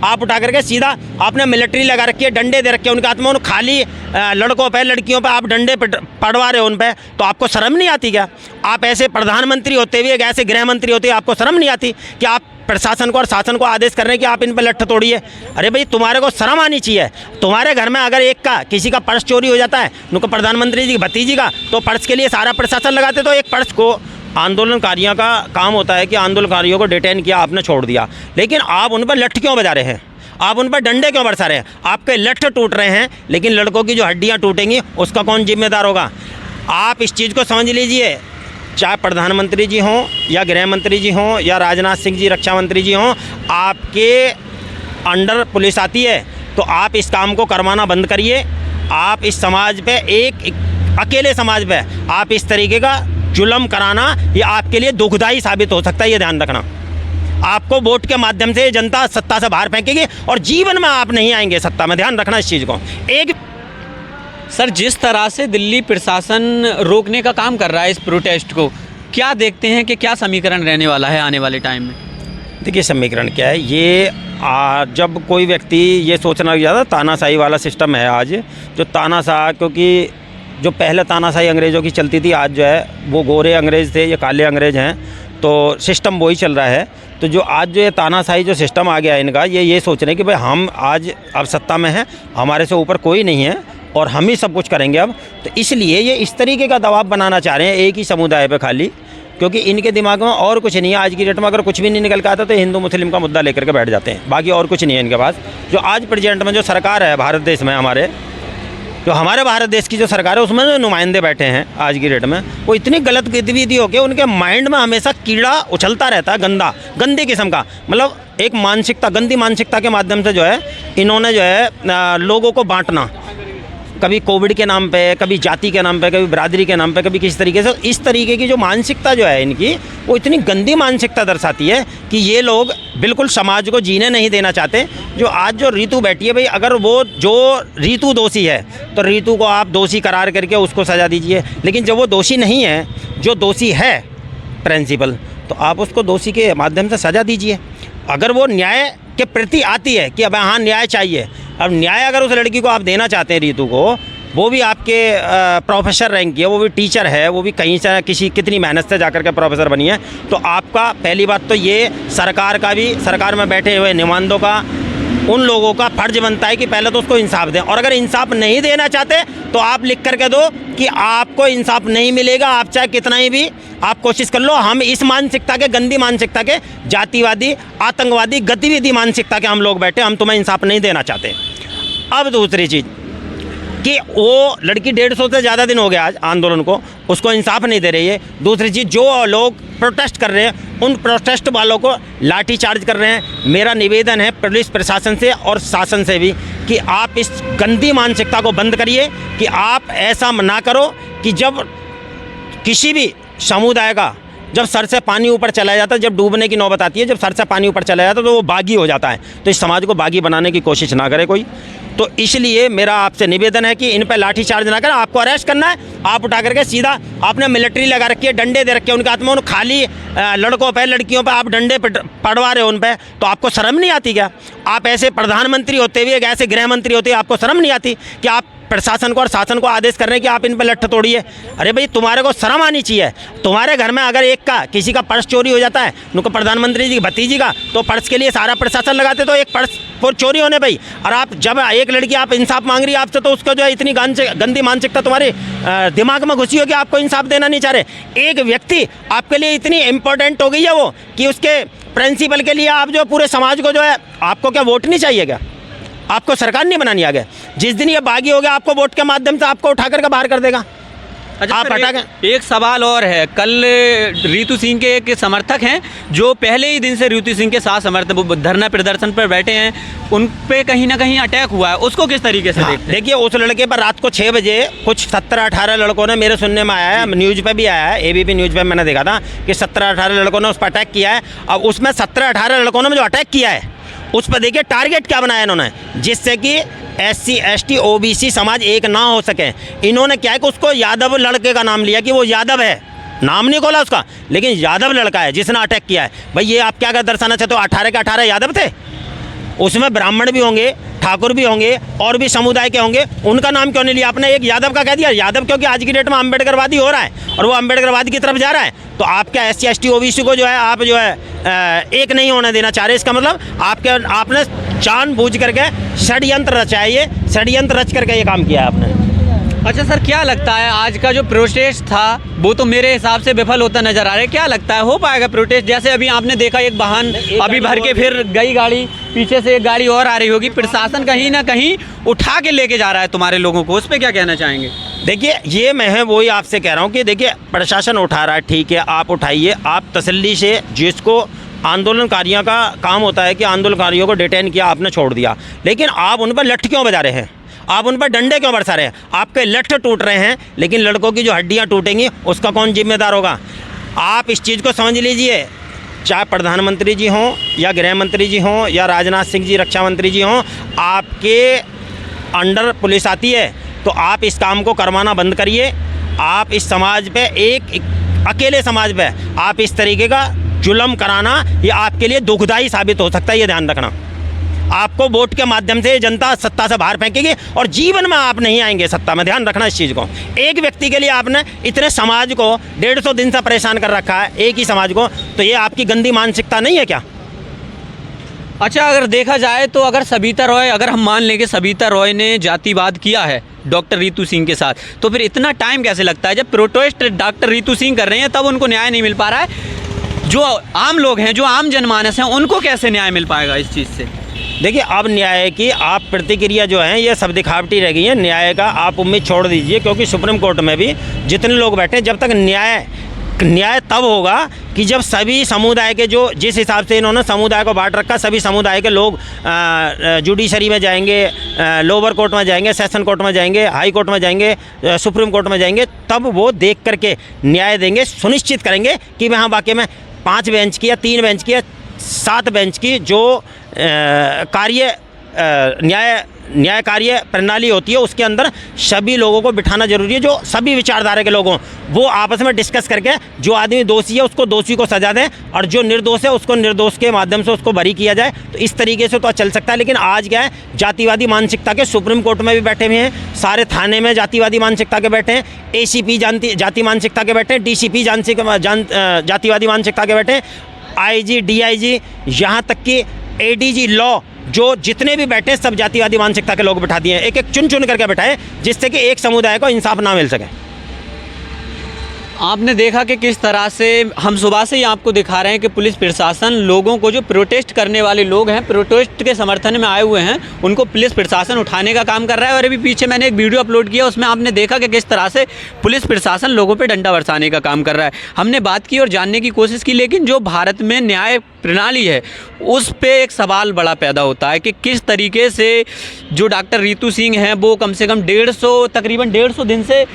आप उठा करके सीधा आपने मिलिट्री लगा रखी है, डंडे दे रखे हैं उनके हाथ में, उन खाली लड़कों पे लड़कियों पे आप डंडे पड़वा रहे हो उन पे, तो आपको शर्म नहीं आती क्या? आप ऐसे प्रधानमंत्री होते हुए, ऐसे गृह मंत्री होते हुए आपको शर्म नहीं आती कि आप प्रशासन को और शासन को आदेश कर रहे हैं कि आप इन पर लठ तोड़िए? अरे भाई तुम्हारे को शर्म आनी चाहिए। तुम्हारे घर में अगर एक का किसी का पर्स चोरी हो जाता है, उनको प्रधानमंत्री जी भतीजी का, तो पर्स के लिए सारा प्रशासन लगाते, तो एक पर्स को आंदोलनकारियों का काम होता है कि आंदोलनकारियों को डिटेन किया, आपने छोड़ दिया, लेकिन आप उन पर लठ क्यों बजा रहे हैं? आप उन पर डंडे क्यों बरसा रहे हैं? आपके लठ टूट रहे हैं, लेकिन लड़कों की जो हड्डियाँ टूटेंगी उसका कौन जिम्मेदार होगा? आप इस चीज़ को समझ लीजिए, चाहे प्रधानमंत्री जी हों या गृह मंत्री जी हों या राजनाथ सिंह जी रक्षा मंत्री जी हों, आपके अंडर पुलिस आती है, तो आप इस काम को करवाना बंद करिए। आप इस समाज पे, एक अकेले समाज पे आप इस तरीके का जुल्म कराना, ये आपके लिए दुखदाई साबित हो सकता है, ये ध्यान रखना। आपको वोट के माध्यम से जनता सत्ता से बाहर फेंकेगी और जीवन में आप नहीं आएंगे सत्ता में, ध्यान रखना इस चीज़ को। एक सर, जिस तरह से दिल्ली प्रशासन रोकने का काम कर रहा है इस प्रोटेस्ट को, क्या देखते हैं कि क्या समीकरण रहने वाला है आने वाले टाइम में? देखिए समीकरण क्या है, ये जब कोई व्यक्ति ये सोचना ज़्यादा तानाशाही वाला सिस्टम है आज, जो तानाशाह, क्योंकि जो पहले तानाशाही अंग्रेज़ों की चलती थी, आज जो है वो गोरे अंग्रेज़ थे, ये काले अंग्रेज़ हैं, तो सिस्टम वही चल रहा है। तो जो आज जो ये तानाशाही जो सिस्टम आ गया है इनका, ये सोच रहे हैं कि भाई हम आज अब सत्ता में हैं, हमारे से ऊपर कोई नहीं है और हम ही सब कुछ करेंगे अब। तो इसलिए ये इस तरीके का दबाव बनाना चाह रहे हैं एक ही समुदाय पे खाली, क्योंकि इनके दिमाग में और कुछ नहीं है। आज की डेट में अगर कुछ भी नहीं निकल के आता तो हिंदू मुस्लिम का मुद्दा लेकर के बैठ जाते हैं, बाकी और कुछ नहीं है इनके पास। जो आज प्रेजेंट में जो सरकार है भारत देश में, हमारे भारत देश की जो सरकार है, उसमें जो नुमाइंदे बैठे हैं आज की डेट में, वो इतनी गलत गतिविधि हो के उनके माइंड में हमेशा कीड़ा उछलता रहता है, गंदी किस्म का, मतलब एक मानसिकता, गंदी मानसिकता के माध्यम से जो है इन्होंने जो है लोगों को बांटना, कभी कोविड के नाम पे, कभी जाति के नाम पे, कभी बिरादरी के नाम पे, कभी किसी तरीके से, इस तरीके की जो मानसिकता जो है इनकी, वो इतनी गंदी मानसिकता दर्शाती है कि ये लोग बिल्कुल समाज को जीने नहीं देना चाहते। जो आज जो रीतू बैठी है भाई, अगर वो जो रीतू दोषी है तो रीतू को आप दोषी करार करके उसको सज़ा दीजिए, लेकिन जब वो दोषी नहीं है, जो दोषी है प्रिंसिपल, तो आप उसको दोषी के माध्यम से सज़ा दीजिए। अगर वो न्याय के प्रति आती है कि अब हाँ न्याय चाहिए, अब न्याय अगर उस लड़की को आप देना चाहते हैं, रीतू को, वो भी आपके प्रोफेसर रैंक की है, वो भी टीचर है, वो भी कहीं से कितनी मेहनत से जाकर के प्रोफेसर बनी है, तो आपका पहली बात तो ये सरकार का भी, सरकार में बैठे हुए नुमाइंदों का, उन लोगों का फर्ज बनता है कि पहले तो उसको इंसाफ दें, और अगर इंसाफ नहीं देना चाहते तो आप लिख करके दो कि आपको इंसाफ नहीं मिलेगा, आप चाहे कितना ही भी आप कोशिश कर लो, हम इस मानसिकता के, गंदी मानसिकता के, जातिवादी, आतंकवादी, गतिविधि मानसिकता के हम लोग बैठे, हम तुम्हें इंसाफ नहीं देना चाहते। अब दूसरी चीज़ कि वो लड़की 150 से ज़्यादा दिन हो गया आज आंदोलन को, उसको इंसाफ नहीं दे रही है। दूसरी चीज़, जो लोग प्रोटेस्ट कर रहे हैं उन प्रोटेस्ट वालों को लाठी चार्ज कर रहे हैं। मेरा निवेदन है पुलिस प्रशासन से और शासन से भी कि आप इस गंदी मानसिकता को बंद करिए, कि आप ऐसा ना करो कि जब किसी भी समुदाय का जब सर से पानी ऊपर चला जाता है, जब डूबने की नौबत आती है, जब सर से पानी ऊपर चला जाता है तो वो बागी हो जाता है। तो इस समाज को बागी बनाने की कोशिश ना करे कोई। तो इसलिए मेरा आपसे निवेदन है कि इन पर लाठी चार्ज ना करें। आपको अरेस्ट करना है, आप उठा करके सीधा आपने मिलिट्री लगा रखी है, डंडे दे रखे हैं उनके हाथ में, उन खाली लड़कों पे लड़कियों पे आप डंडे पड़वा रहे हो उन पे, तो आपको शर्म नहीं आती क्या? आप ऐसे प्रधानमंत्री होते हुए, ऐसे गृह मंत्री होते हुए आपको शर्म नहीं आती कि आप प्रशासन को और शासन को आदेश कर रहे हैं कि आप इन पर लठ तोड़िए? अरे भाई तुम्हारे को शर्म आनी चाहिए। तुम्हारे घर में अगर एक का किसी का पर्स चोरी हो जाता है, उनको प्रधानमंत्री जी भतीजी का, तो पर्स के लिए सारा प्रशासन लगाते, तो एक पर्स वो चोरी होने भाई। और आप जब एक लड़की आप इंसाफ मांग रही है आपसे, तो उसका जो है इतनी गंदी मानसिकता तुम्हारे दिमाग में घुसी हो कि आपको इंसाफ देना नहीं चाह रहे। एक व्यक्ति आपके लिए इतनी इंपॉर्टेंट हो गई है वो, कि उसके प्रिंसिपल के लिए आप जो पूरे समाज को जो है, आपको क्या वोट नहीं चाहिए क्या? आपको सरकार नहीं बनानी आगे? जिस दिन ये बागी हो गया, आपको वोट के माध्यम से आपको उठा करके बाहर कर देगा। अच्छा, आप हटा के एक सवाल और है, कल रीतू सिंह के एक समर्थक हैं जो पहले ही दिन से रीतू सिंह के साथ समर्थक धरना प्रदर्शन पर बैठे हैं, उन पे कहीं ना कहीं अटैक हुआ है, उसको किस तरीके से देखते हैं? देखिए, उस लड़के पर रात को 6 बजे कुछ 17-18 लड़कों ने, मेरे सुनने में आया है, न्यूज़ पे भी आया है, ABP न्यूज़ पे मैंने देखा था कि 17-18 लड़कों ने उस पर अटैक किया है। अब उसमें 17-18 लड़कों ने जो अटैक किया है, उस पर देखिए टारगेट क्या बनाया इन्होंने, जिससे कि SC ST OBC समाज एक ना हो सके। इन्होंने क्या है कि उसको यादव लड़के का नाम लिया कि वो यादव है, नाम नहीं खोला उसका, लेकिन यादव लड़का है जिसने अटैक किया है। भाई ये आप क्या दर्शाना चाहते हो? 18 के 18 यादव थे? उसमें ब्राह्मण भी होंगे, ठाकुर भी होंगे और भी समुदाय के होंगे, उनका नाम क्यों नहीं लिया आपने? एक यादव का कह दिया। यादव क्योंकि आज की डेट में अम्बेडकरवादी हो रहा है और वो अम्बेडकरवादी की तरफ जा रहा है, तो आप क्या SC ST OBC को जो है आप जो है एक नहीं होने देना चाह रहे? इसका मतलब आपने जानबूझ करके षड्यंत्र रचा है, ये षड्यंत्र रच करके ये काम किया है आपने। अच्छा सर, क्या लगता है आज का जो प्रोटेस्ट था वो तो मेरे हिसाब से विफल होता नजर आ रहा है, क्या लगता है हो पाएगा प्रोटेस्ट? जैसे अभी आपने देखा एक वाहन अभी भर के फिर गई गाड़ी, पीछे से एक गाड़ी और आ रही होगी, प्रशासन कहीं ना कहीं उठा के लेके जा रहा है तुम्हारे लोगों को, उस पर क्या कहना चाहेंगे? देखिए, ये मैं वही आपसे कह रहा हूँ कि देखिए प्रशासन उठा रहा है, ठीक है, आप उठाइए, आप तसल्ली से, जिसको आंदोलनकारियों का काम होता है कि आंदोलनकारियों को डिटेन किया, आपने छोड़ दिया, लेकिन आप उन पर लठ क्यों बजा रहे हैं? आप उन पर डंडे क्यों बरसा रहे हैं? आपके लठ टूट रहे हैं, लेकिन लड़कों की जो हड्डियां टूटेंगी उसका कौन जिम्मेदार होगा? आप इस चीज़ को समझ लीजिए, चाहे प्रधानमंत्री जी हों या गृह मंत्री जी हों या राजनाथ सिंह जी रक्षा मंत्री जी हों, आपके अंडर पुलिस आती है, तो आप इस काम को करवाना बंद करिए। आप इस समाज पे, एक अकेले समाज पे आप इस तरीके का जुल्म कराना, ये आपके लिए दुखदाई साबित हो सकता है, ये ध्यान रखना। आपको वोट के माध्यम से जनता सत्ता से बाहर फेंकेगी और जीवन में आप नहीं आएंगे सत्ता में, ध्यान रखना इस चीज़ को। एक व्यक्ति के लिए आपने इतने समाज को 150 दिन से परेशान कर रखा है, एक ही समाज को, तो ये आपकी गंदी मानसिकता नहीं है क्या? अच्छा, अगर देखा जाए तो अगर सबिता रॉय, अगर हम मान लें कि सबिता रॉय ने जातिवाद किया है डॉक्टर रितु सिंह के साथ, तो फिर इतना टाइम कैसे लगता है? जब प्रोटेस्ट डॉक्टर रितु सिंह कर रहे हैं तब उनको न्याय नहीं मिल पा रहा है, जो आम लोग हैं, जो आम जनमानस हैं, उनको कैसे न्याय मिल पाएगा इस चीज़ से? देखिए, अब न्याय की आप प्रतिक्रिया जो है ये सब दिखावटी रह गई है। न्याय का आप उम्मीद छोड़ दीजिए, क्योंकि सुप्रीम कोर्ट में भी जितने लोग बैठे, जब तक न्याय तब होगा कि जब सभी समुदाय के, जो जिस हिसाब से इन्होंने समुदाय को बांट रखा, सभी समुदाय के लोग जुडिशरी में जाएंगे, लोअर कोर्ट में जाएंगे, सेशन कोर्ट में जाएंगे, हाई कोर्ट में जाएंगे, सुप्रीम कोर्ट में जाएंगे, तब वो देख करके न्याय देंगे, सुनिश्चित करेंगे कि वहाँ वाकई में 5 बेंच की या 3 बेंच की या 7 बेंच की जो न्याय कार्य प्रणाली होती है, उसके अंदर सभी लोगों को बिठाना जरूरी है, जो सभी विचारधारा के लोग हों, वो आपस में डिस्कस करके जो आदमी दोषी है उसको दोषी को सजा दें और जो निर्दोष है उसको निर्दोष के माध्यम से उसको बरी किया जाए। तो इस तरीके से तो चल सकता है, लेकिन आज क्या है, जातिवादी मानसिकता के सुप्रीम कोर्ट में भी बैठे हुए हैं, सारे थाने में जातिवादी मानसिकता के बैठे हैं, ACP जाति मानसिकता के बैठे हैं, DCP जातिवादी मानसिकता के बैठे हैं, IG DIG यहाँ तक कि ADG लॉ, जो जितने भी बैठे सब जातिवादी मानसिकता के लोग बैठा दिए हैं, एक एक चुन चुन करके बैठाए, जिससे कि एक समुदाय को इंसाफ ना मिल सके। आपने देखा कि किस तरह से हम सुबह से ही आपको दिखा रहे हैं कि पुलिस प्रशासन लोगों को, जो प्रोटेस्ट करने वाले लोग हैं, प्रोटेस्ट के समर्थन में आए हुए हैं, उनको पुलिस प्रशासन उठाने का काम कर रहा है। और अभी पीछे मैंने एक वीडियो अपलोड किया, उसमें आपने देखा कि किस तरह से पुलिस प्रशासन लोगों पर डंडा बरसाने का काम कर रहा है। हमने बात की और जानने की कोशिश की, लेकिन जो भारत में न्याय प्रणाली है उस पे एक सवाल बड़ा पैदा होता है कि किस तरीके से जो डॉक्टर रितु सिंह हैं वो कम से कम तकरीबन 150 दिन से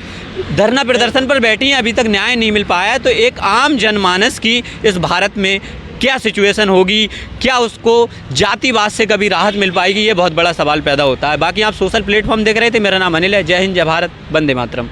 धरना प्रदर्शन पर बैठी हैं, अभी तक न्याय नहीं मिल पाया है। तो एक आम जनमानस की इस भारत में क्या सिचुएशन होगी, क्या उसको जातिवाद से कभी राहत मिल पाएगी, ये बहुत बड़ा सवाल पैदा होता है। बाकी आप सोशल प्लेटफॉर्म देख रहे थे, मेरा नाम अनिल है। जय हिंद, जय भारत, वंदे मातरम।